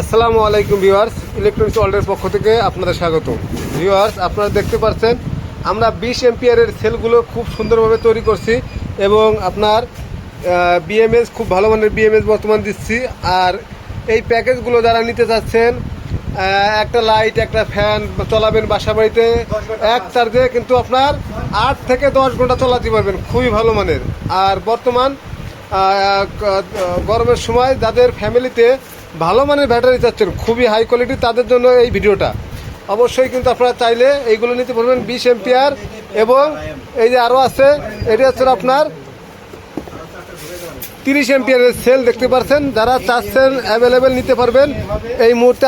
আসসালামু আলাইকুম viewers, electronics ওয়ার্ল্ডের পক্ষ থেকে আপনাদের স্বাগত। ভিউয়ার্স, আপনারা দেখতে পাচ্ছেন আমরা 20 এম্পিয়ারের সেলগুলো খুব সুন্দরভাবে তৈরি করছি এবং আপনার বিএমএস খুব ভালো মানের বিএমএস বর্তমান দিচ্ছি। আর এই প্যাকেজগুলো যারা নিতে চাচ্ছেন, একটা লাইট একটা ফ্যান চলাবেন বাসা বাড়িতে এক চার্জে, কিন্তু আপনার 8 থেকে 10 ঘন্টা চালাতে পারবেন, খুবই ভালো মানের। আর বর্তমান গরমের সময় যাদের ফ্যামিলিতে ভালো মানের ব্যাটারি চাচ্ছেন, খুবই হাই কোয়ালিটি, তাদের জন্য এই ভিডিওটা। অবশ্যই কিন্তু আপনারা চাইলে এইগুলো নিতে পারবেন 20 এম্পিয়ার। এবং এই যে আরও আছে, এটি হচ্ছে আপনার 30 এম্পিয়ারের সেল দেখতে পাচ্ছেন। যারা চাচ্ছেন অ্যাভেলেবেল নিতে পারবেন এই মুহূর্তে।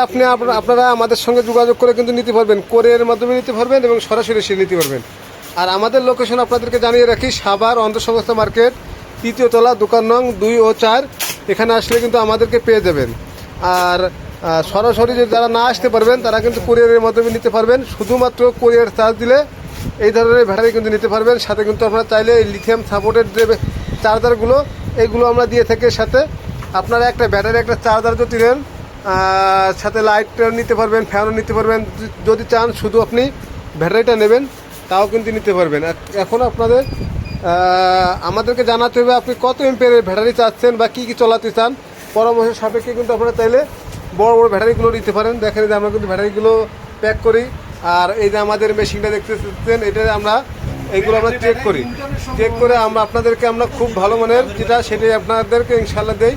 আপনারা আমাদের সঙ্গে যোগাযোগ করে কিন্তু নিতে পারবেন, কোরিয়ারের মাধ্যমে নিতে পারবেন এবং সরাসরি এসে নিতে পারবেন। আর আমাদের লোকেশন আপনাদেরকে জানিয়ে রাখি, সাভার অন্তঃসংস্থা মার্কেট, 3য় তলা, দোকান নং 2 ও 4। এখানে আসলে কিন্তু আমাদেরকে পেয়ে যাবেন। আর সরাসরি যারা না আসতে পারবেন তারা কিন্তু কোরিয়ারের মাধ্যমে নিতে পারবেন। শুধুমাত্র কোরিয়ার চার্জ দিলে এই ধরনের ব্যাটারি কিন্তু নিতে পারবেন। সাথে কিন্তু আপনারা চাইলে এই লিথিয়াম সাপোর্টেড যে চার্জারগুলো, এইগুলো আমরা দিয়ে থাকি। সাথে আপনারা একটা ব্যাটারি একটা চার্জার যদি নেন, সাথে লাইটও নিতে পারবেন, ফ্যানও নিতে পারবেন। যদি চান শুধু আপনি ব্যাটারিটা নেবেন তাও কিন্তু নিতে পারবেন। এখন আপনাদের আমাদেরকে জানাতে হবে আপনি কত এম্পিয়ারের ব্যাটারি চাচ্ছেন বা কী কী চলাতে চান। পরামর্শ সাপেক্ষে কিন্তু আপনারা চাইলে বড় বড় ব্যাটারিগুলো নিতে পারেন। দেখেন যে আমরা কিন্তু ব্যাটারিগুলো প্যাক করি। আর এই যে আমাদের মেশিনটা দেখতে পাচ্ছেন, এটা এইগুলো আমরা চেক করে আমরা আপনাদেরকে খুব ভালো মানের যেটা সেটাই আপনাদেরকে ইনশাল্লাহ দেই।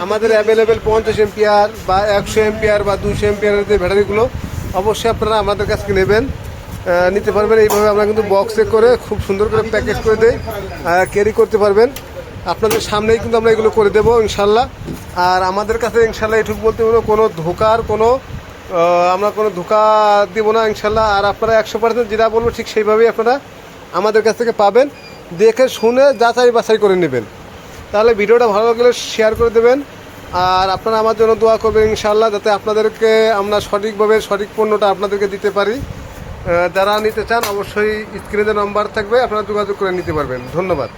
আমাদের অ্যাভেলেবেল 50 এম্পিয়ার বা 100 এম্পিয়ার বা 200 এম্পিয়ারের যে ব্যাটারিগুলো অবশ্যই আপনারা আমাদের কাছে নিতে পারবেন। এইভাবে আমরা কিন্তু বক্সে করে খুব সুন্দর করে প্যাকেজ করে দেই, ক্যারি করতে পারবেন। আপনাদের সামনেই কিন্তু আমরা এগুলো করে দেবো ইনশাল্লাহ। আর আমাদের কাছে ইনশাল্লাহ এটুকু বলতে পারবো, আমরা কোনো ধোকা দেবো না ইনশাল্লাহ। আর আপনারা 100% যেটা বলবো ঠিক সেইভাবেই আপনারা আমাদের কাছ থেকে পাবেন। দেখে শুনে যাচাই বাছাই করে নেবেন। তাহলে ভিডিওটা ভালো লাগলে শেয়ার করে দেবেন। আর আপনারা আমার জন্য দোয়া করবেন ইনশাল্লাহ, যাতে আপনাদেরকে আমরা সঠিকভাবে সঠিক পণ্যটা আপনাদেরকে দিতে পারি। যারা নিতে চান অবশ্যই স্ক্রিনে নাম্বার থাকবে, আপনারা যোগাযোগ করে নিতে পারবেন। ধন্যবাদ।